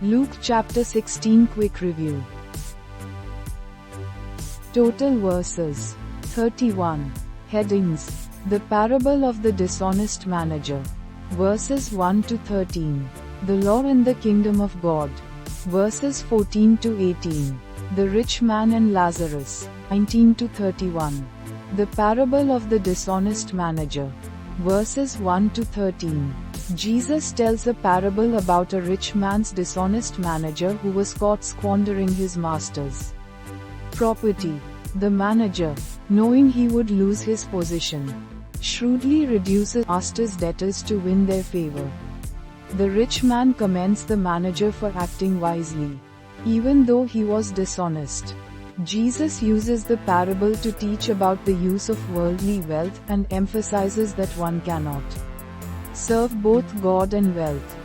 Luke chapter 16 quick review. Total verses 31. Headings: The parable of the dishonest manager. Verses 1 to 13. The law and the kingdom of God. Verses 14 to 18. The rich man and Lazarus. 19 to 31. The parable of the dishonest manager. Verses 1 to 13. Jesus tells a parable about a rich man's dishonest manager who was caught squandering his master's property. The manager, knowing he would lose his position, shrewdly reduces master's debtors to win their favor. The rich man commends the manager for acting wisely, even though he was dishonest. Jesus uses the parable to teach about the use of worldly wealth and emphasizes that one cannot serve both God and wealth.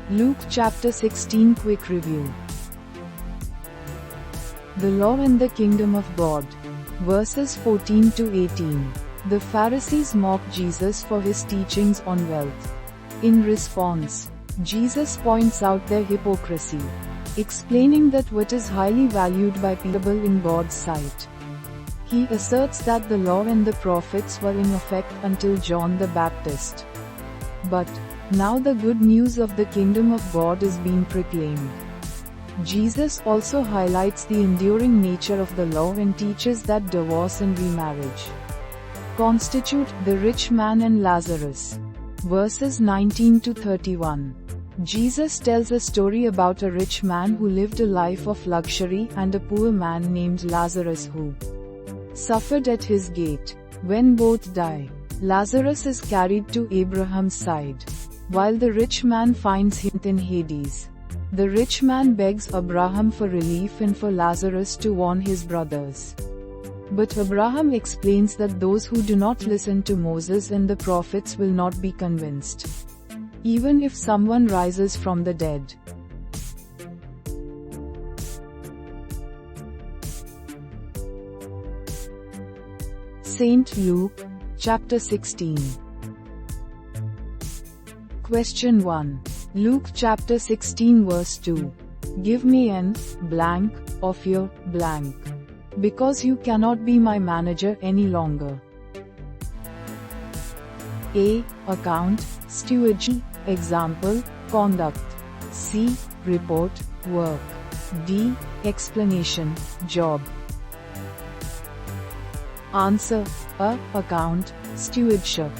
Luke chapter 16 quick review. The law and the kingdom of God. Verses 14 to 18. The Pharisees mock Jesus for his teachings on wealth. In response, Jesus points out their hypocrisy, explaining that what is highly valued by people in God's sight. He asserts that the law and the prophets were in effect until John the Baptist. But now the good news of the kingdom of God is being proclaimed. Jesus also highlights the enduring nature of the law and teaches that divorce and remarriage constitute the rich man and Lazarus. Verses 19 to 31. Jesus tells a story about a rich man who lived a life of luxury and a poor man named Lazarus who suffered at his gate. When both die, Lazarus is carried to Abraham's side, while the rich man finds him in Hades. The rich man begs Abraham for relief and for Lazarus to warn his brothers. But Abraham explains that those who do not listen to Moses and the prophets will not be convinced, even if someone rises from the dead. St. Luke, chapter 16. Question 1. Luke chapter 16 verse 2. Give me an blank of your blank, because you cannot be my manager any longer. A. Account, stewardship, example, conduct. C. Report, work. D. Explanation, job. Answer: A. Account, stewardship.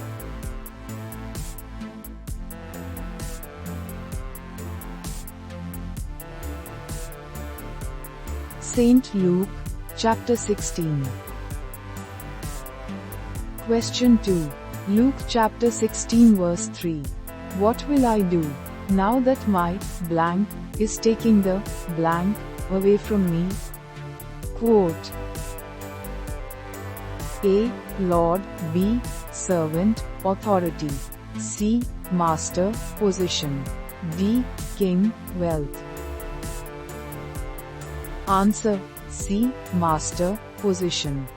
St. Luke, chapter 16. Question 2. Luke chapter 16 verse 3. What will I do, now that my blank is taking the blank away from me? Quote: A. Lord. B. Servant, authority. C. Master, position. D. King, wealth. Answer: C. Master, position.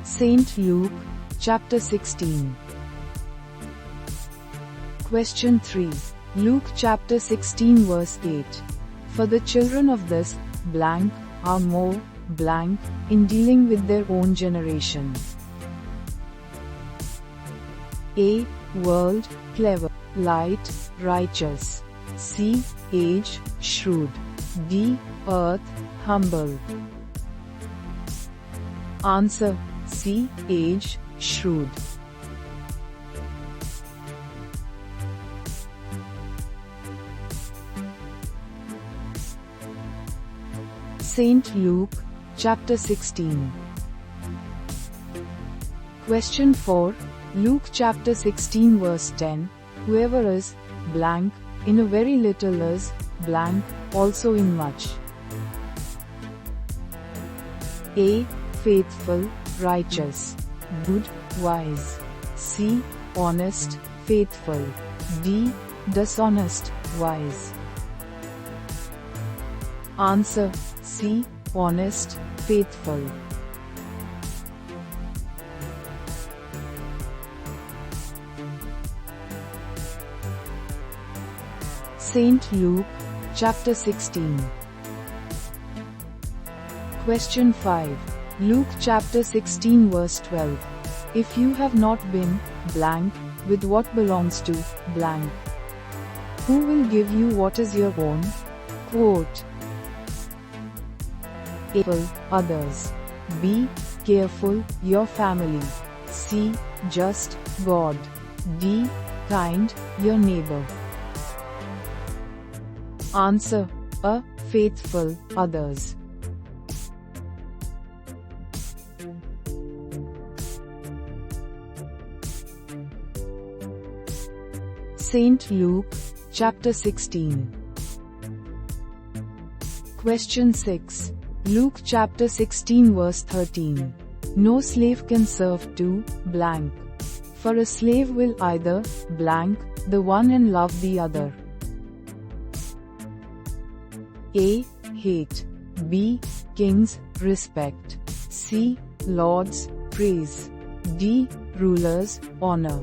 St. Luke, chapter 16. Question 3. Luke chapter 16 verse 8. For the children of this blank are more blank in dealing with their own generation. A. World, clever. Light, righteous. C. Age, shrewd. D. Earth, humble. Answer: C. Age, shrewd. St. Luke, chapter 16. Question 4. Luke chapter 16 verse 10. Whoever is blank in a very little is blank also in much. A. Faithful, righteous. Good, wise. C. Honest, faithful. D. Dishonest, wise. Answer C. Honest, faithful. Saint Luke, chapter 16. Question 5. Luke chapter 16 verse 12. If you have not been blank with what belongs to blank, who will give you what is your own? Quote. A. Others. B. Careful, your family. C. Just, God. D. Kind, your neighbor. Answer A. Faithful, others. Saint Luke, chapter 16. Question 6. Luke chapter 16 verse 13. No slave can serve two blank. For a slave will either blank the one and love the other. A. Hate. B. Kings, respect. C. Lords, praise. D. Rulers, honor.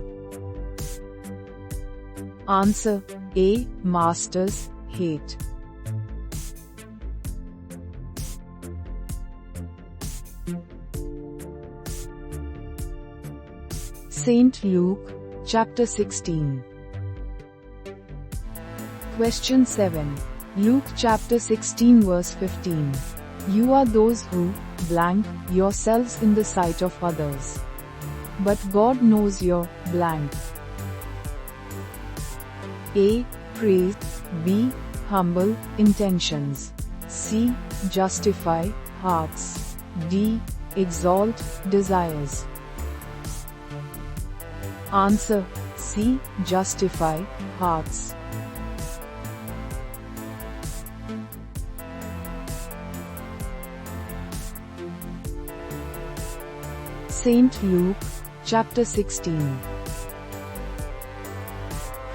Answer A. Masters, hate. Saint Luke, chapter 16. Question 7. Luke chapter 16 verse 15. You are those who blank yourselves in the sight of others. But God knows your blank. A. Praise. B. Humble intentions. C. Justify hearts. D. Exalt desires. Answer C. Justify hearts. Saint Luke, chapter 16.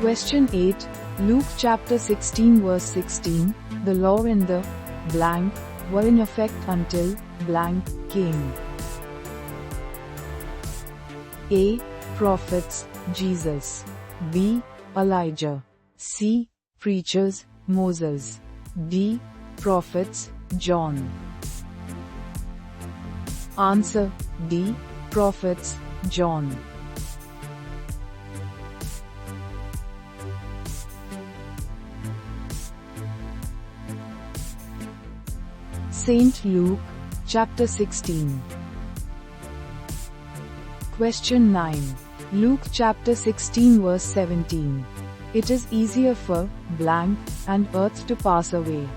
Question 8. Luke chapter 16 verse 16. The law and the blank were in effect until blank came. A. Prophets, Jesus. B. Elijah. C. Preachers, Moses. D. Prophets, John. Answer D. Prophets, John. Saint Luke, chapter 16. Question 9. Luke chapter 16 verse 17. It is easier for blank and earth to pass away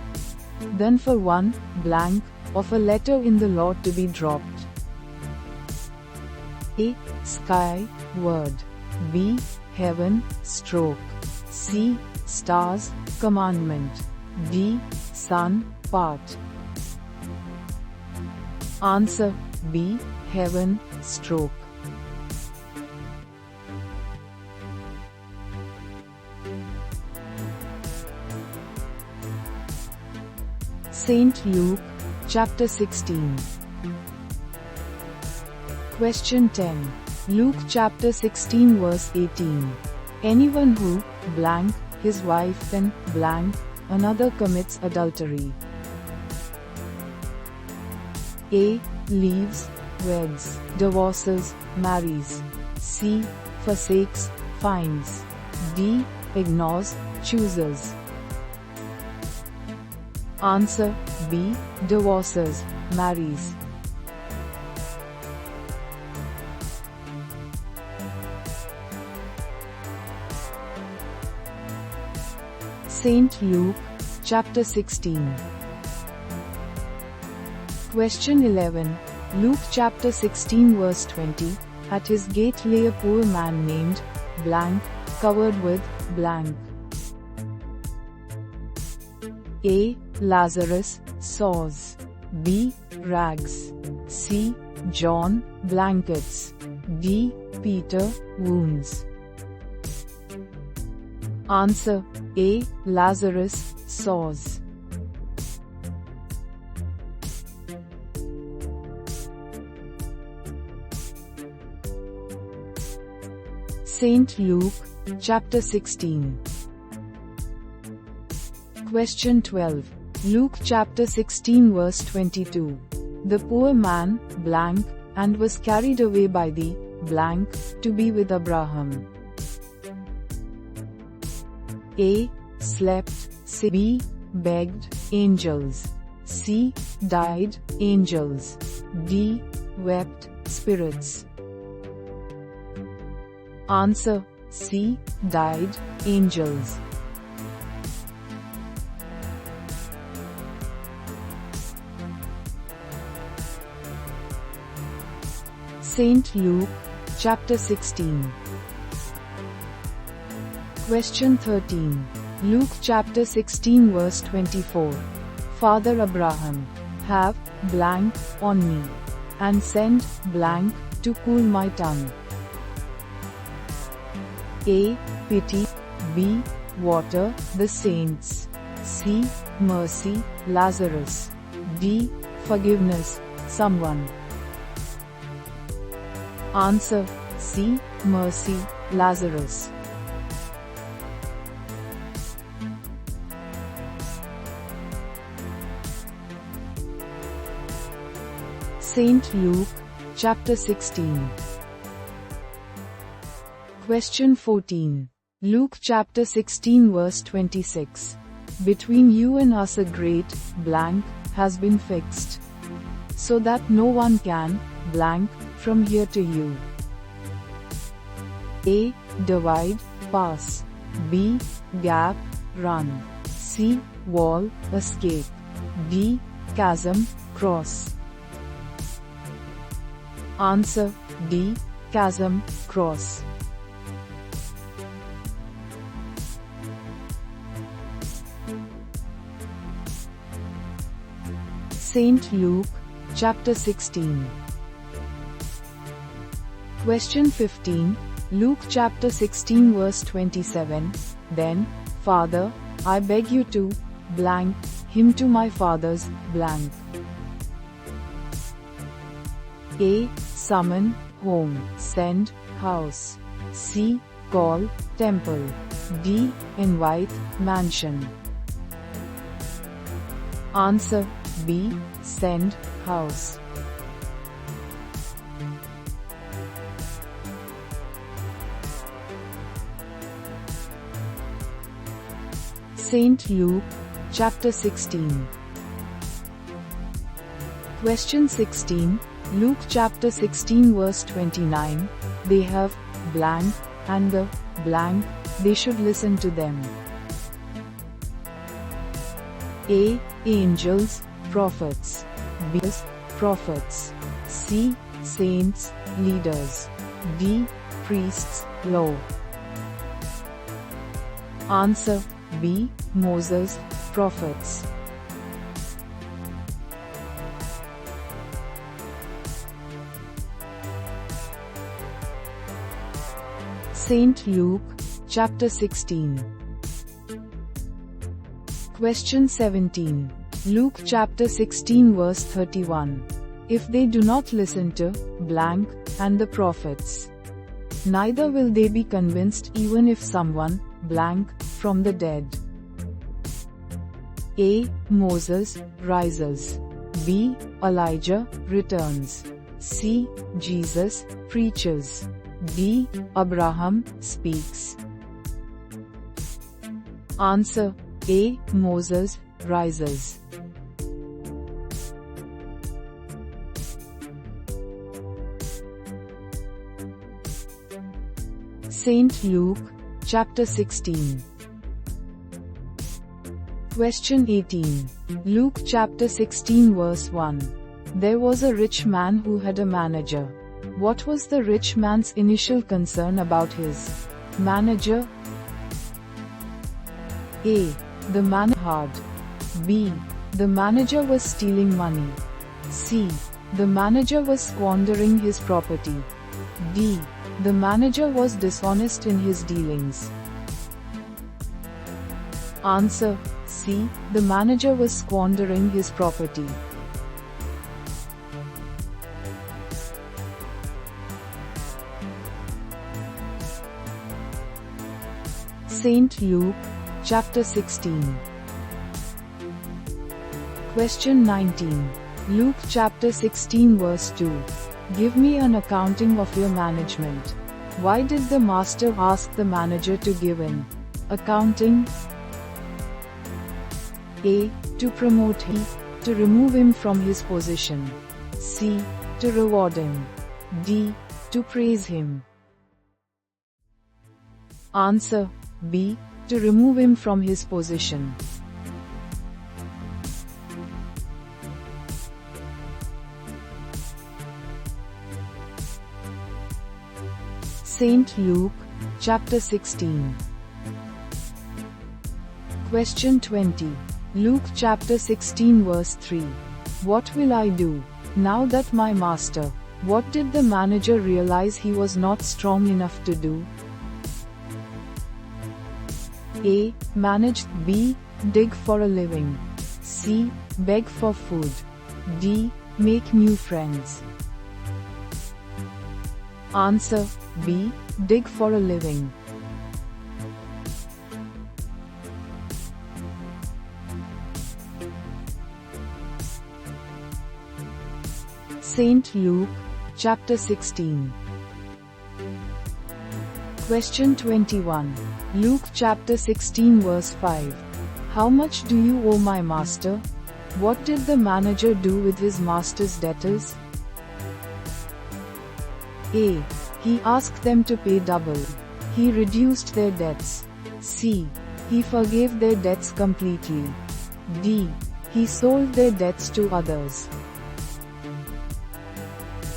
than for one blank of a letter in the law to be dropped. A. Sky, word. B. Heaven, stroke. C. Stars, commandment. D. Sun, part. Answer B. Heaven, stroke. Saint Luke, chapter 16. Question 10. Luke chapter 16 verse 18. Anyone who blank his wife and blank another commits adultery. A. Leaves, weds, divorces, marries. C. Forsakes, finds. D. Ignores, chooses. Answer B. Divorces, marries. Saint Luke, chapter 16. Question 11. Luke chapter 16 verse 20. At his gate lay a poor man named blank, covered with blank. A. Lazarus, sores. B. Rags. C. John, blankets. D. Peter, wounds. Answer A. Lazarus' sores. Saint Luke, chapter 16. Question 12. Luke chapter 16 verse 22. The poor man, blank, and was carried away by the, blank, to be with Abraham. A. Slept, B. Begged, angels. C. Died, angels. D. Wept, spirits. Answer C. Died, angels. Saint Luke, chapter 16. Question 13. Luke chapter 16 verse 24. Father Abraham, have blank on me, and send blank to cool my tongue. A. Pity. B. Water the saints. C. Mercy, Lazarus. D. Forgiveness, someone. Answer C. Mercy, Lazarus. Saint Luke, chapter 16. Question 14. Luke chapter 16 verse 26. Between you and us a great, blank, has been fixed, so that no one can, blank, from here to you. A. Divide, pass. B. Gap, run. C. Wall, escape. D. Chasm, cross. Answer D. Chasm, cross. Saint Luke, chapter 16. Question 15. Luke chapter 16 verse 27. Then, Father, I beg you to, blank, him to my father's, blank. A. Summon, home, send, house. C. Call, temple. D. Invite, mansion. Answer B. Send, house. Saint Luke, chapter 16. Question 16. Luke chapter 16 verse 29. They have, blank, and the, blank, they should listen to them. A. Angels, prophets. B. Prophets. C. Saints, leaders. D. Priests, law. Answer B. Moses, prophets. Saint Luke, chapter 16. Question 17. Luke chapter 16 verse 31. If they do not listen to, blank, and the prophets, neither will they be convinced even if someone, blank, from the dead. A. Moses, rises. B. Elijah, returns. C. Jesus, preaches. D. Abraham, speaks. Answer A. Moses, rises. Saint Luke, chapter 16. Question 18. Luke chapter 16 verse 1. There was a rich man who had a manager. What was the rich man's initial concern about his manager? A. The man hard. B. The manager was stealing money. C. The manager was squandering his property. D. The manager was dishonest in his dealings. Answer: C. The manager was squandering his property. St. Luke, chapter 16. Question 19. Luke chapter 16 verse 2. Give me an accounting of your management. Why did the master ask the manager to give an accounting? A. To promote him. To remove him from his position. C. To reward him. D. To praise him. Answer: B. To remove him from his position. St. Luke, chapter 16. Question 20. Luke chapter 16 verse 3. What will I do now that my master? What did the manager realize he was not strong enough to do? A. Manage. B. Dig for a living. C. Beg for food. D. Make new friends. Answer: B. Dig for a living. St. Luke, chapter 16. Question 21. Luke chapter 16 verse 5. How much do you owe my master? What did the manager do with his master's debtors? A. He asked them to pay double. He reduced their debts. C. He forgave their debts completely. D. He sold their debts to others.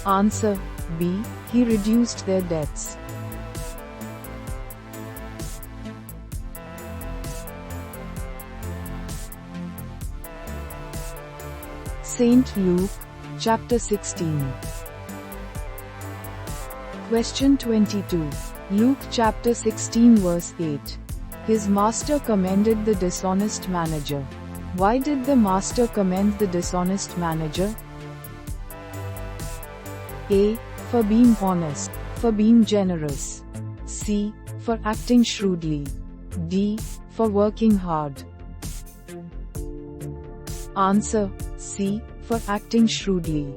Answer: B. He reduced their debts. St. Luke, chapter 16. Question 22. Luke chapter 16 verse 8. His master commended the dishonest manager. Why did the master commend the dishonest manager? A. For being honest. For being generous. C. For acting shrewdly. D. For working hard. Answer: C. For acting shrewdly.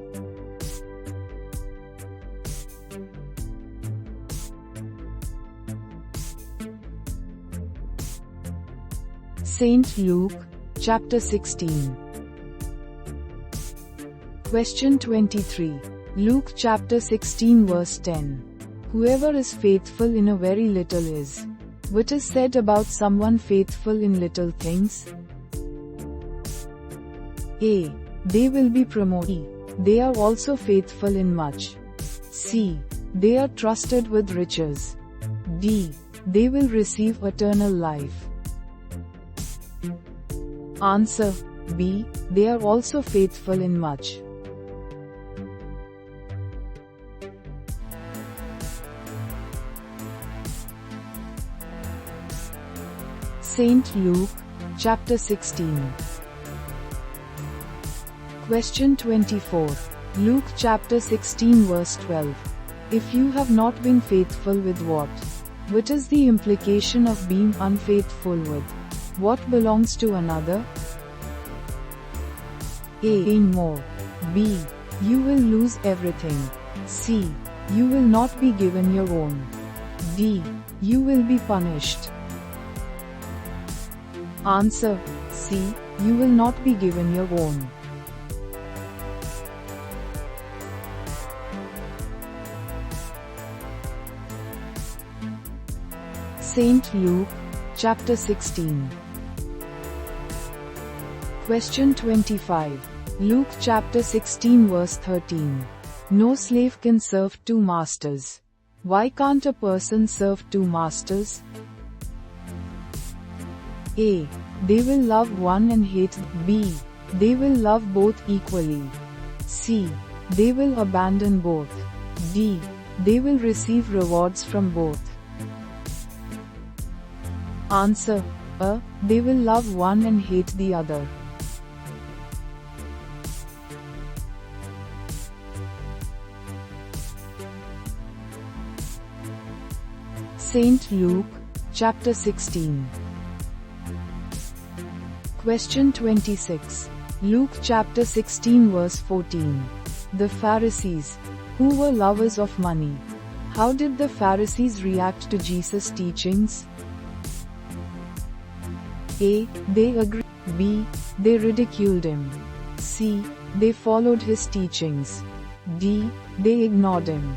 St. Luke, chapter 16. Question 23. Luke chapter 16 verse 10. Whoever is faithful in a very little is. What is said about someone faithful in little things? A. They will be promoted. They are also faithful in much. C. They are trusted with riches. D. They will receive eternal life. Answer: B. They are also faithful in much. St. Luke, chapter 16. Question 24. Luke chapter 16 verse 12. If you have not been faithful with what? What is the implication of being unfaithful with? What belongs to another? A. Gain more. B. You will lose everything. C. You will not be given your own. D. You will be punished. Answer: C. You will not be given your own. St. Luke, chapter 16. Question 25. Luke chapter 16 verse 13. No slave can serve two masters. Why can't a person serve two masters? A. They will love one and hate. B. They will love both equally. C. They will abandon both. D. They will receive rewards from both. Answer: A. They will love one and hate the other. Saint Luke, chapter 16. Question 26. Luke chapter 16 verse 14. The Pharisees, who were lovers of money. How did the Pharisees react to Jesus' teachings? A. They agreed. B. They ridiculed him. C. They followed his teachings. D. They ignored him.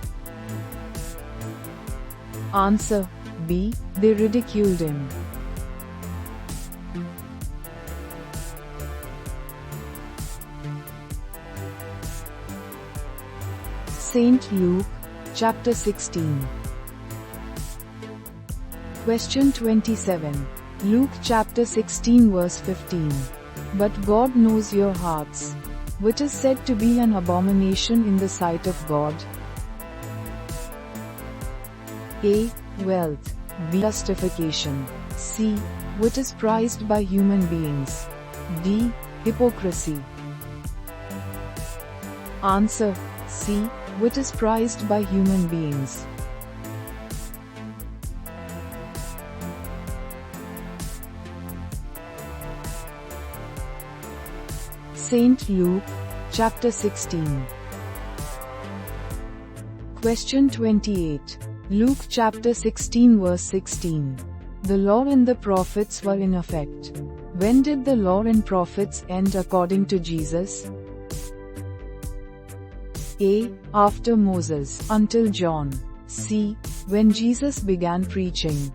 Answer. B. They ridiculed him. Saint Luke, chapter 16. Question 27. Luke chapter 16 verse 15. But God knows your hearts. Which is said to be an abomination in the sight of God? A. Wealth. B. Justification. C. Which is prized by human beings. D. Hypocrisy. Answer. C. Which is prized by human beings. Saint Luke, chapter 16. Question 28. Luke chapter 16 verse 16. The law and the prophets were in effect. When did the law and prophets end according to Jesus? A. After Moses, until John. C. When Jesus began preaching.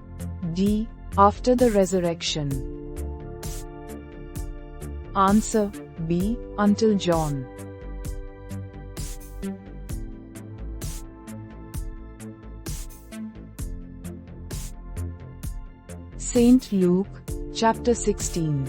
D. After the resurrection. Answer. B. Until John. Saint Luke, chapter 16.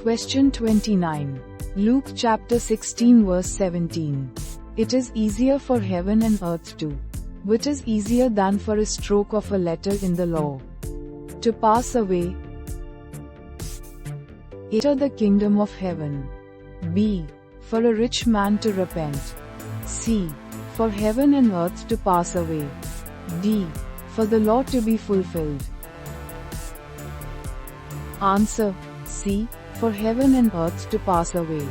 Question 29. Luke chapter 16 verse 17. It is easier for heaven and earth to. Which is easier than for a stroke of a letter in the law to pass away? Enter the kingdom of heaven. B. For a rich man to repent. C. For heaven and earth to pass away. D. For the law to be fulfilled. Answer. C. For heaven and earth to pass away.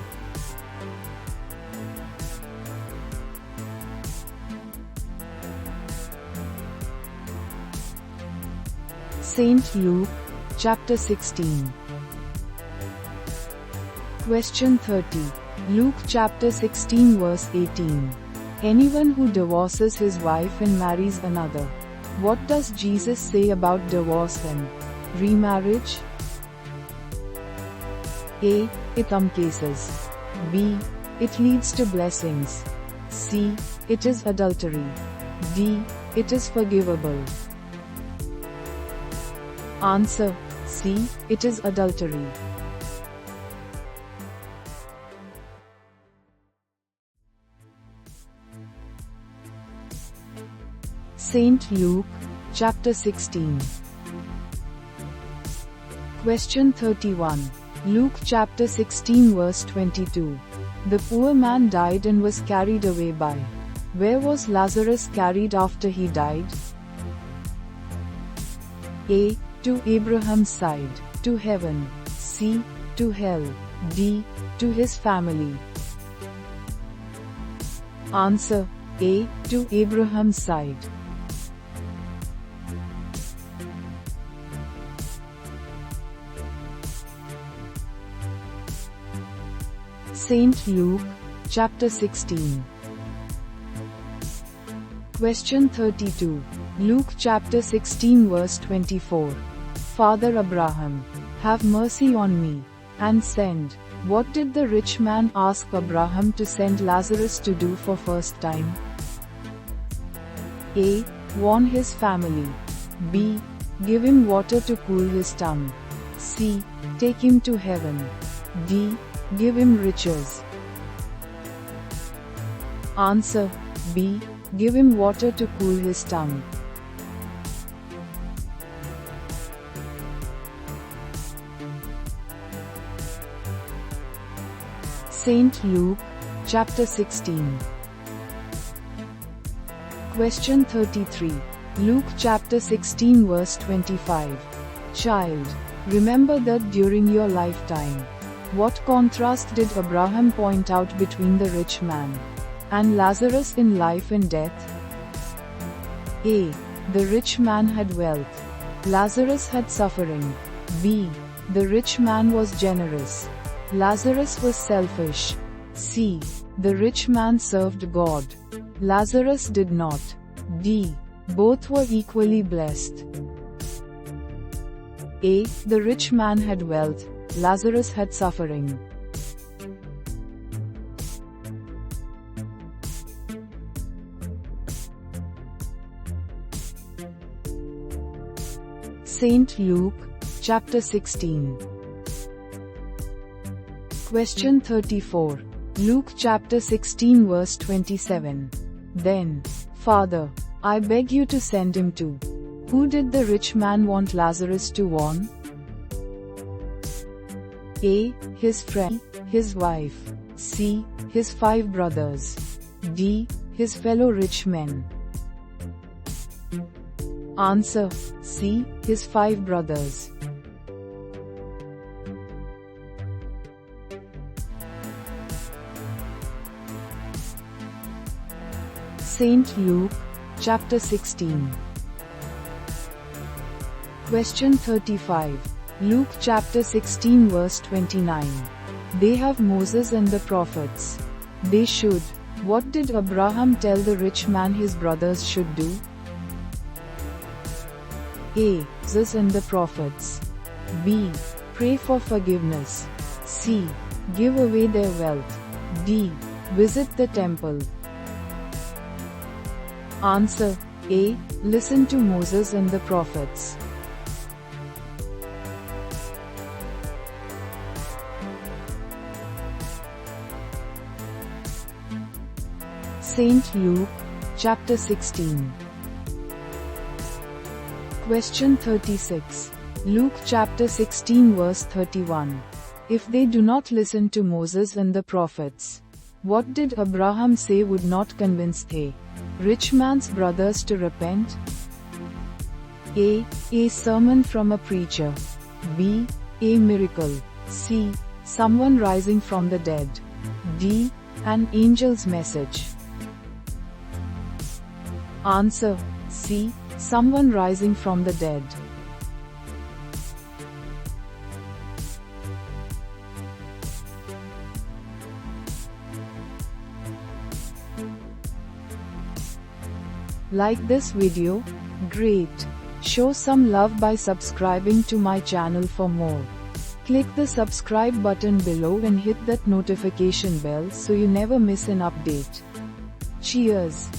Saint Luke, chapter 16. Question 30. Luke chapter 16 verse 18. Anyone who divorces his wife and marries another. What does Jesus say about divorce and remarriage? A. In some cases. B. It leads to blessings. C. It is adultery. D. It is forgivable. Answer. C. It is adultery. Saint Luke, chapter 16. Question 31. Luke chapter 16 verse 22. The poor man died and was carried away by. Where was Lazarus carried after he died? A. To Abraham's side, to heaven. C. To hell. D. To his family. Answer. A. To Abraham's side. Saint Luke, chapter 16. Question 32. Luke chapter 16 verse 24. Father Abraham, have mercy on me, and send. What did the rich man ask Abraham to send Lazarus to do for first time? A. Warn his family. B. Give him water to cool his tongue. C. Take him to heaven. D. Give him riches. Answer. B. Give him water to cool his tongue. St. Luke, chapter 16. Question 33. Luke chapter 16 verse 25. Child, remember that during your lifetime, what contrast did Abraham point out between the rich man and Lazarus in life and death? A. The rich man had wealth. Lazarus had suffering. B. The rich man was generous. Lazarus was selfish. C. The rich man served God. Lazarus did not. D. Both were equally blessed. A. The rich man had wealth. Lazarus had suffering. St. Luke, chapter 16. Question 34. Luke chapter 16 verse 27. Then, Father, I beg you to send him to. Who did the rich man want Lazarus to warn? A. His friend, his wife. C. His 5 brothers. D. His fellow rich men. Answer: C. His 5 brothers. St. Luke, chapter 16. Question 35. Luke chapter 16 verse 29. They have Moses and the prophets. They should. What did Abraham tell the rich man his brothers should do? A. Moses and the prophets. B. Pray for forgiveness. C. Give away their wealth. D. Visit the temple. Answer: A. Listen to Moses and the prophets. St. Luke, chapter 16. Question 36. Luke chapter 16 verse 31. If they do not listen to Moses and the prophets, what did Abraham say would not convince A. rich man's brothers to repent? A. A sermon from a preacher. B. A miracle. C. Someone rising from the dead. D. An angel's message. Answer: C. Someone rising from the dead. Like this video? Great! Show some love by subscribing to my channel for more. Click the subscribe button below and hit that notification bell so you never miss an update. Cheers!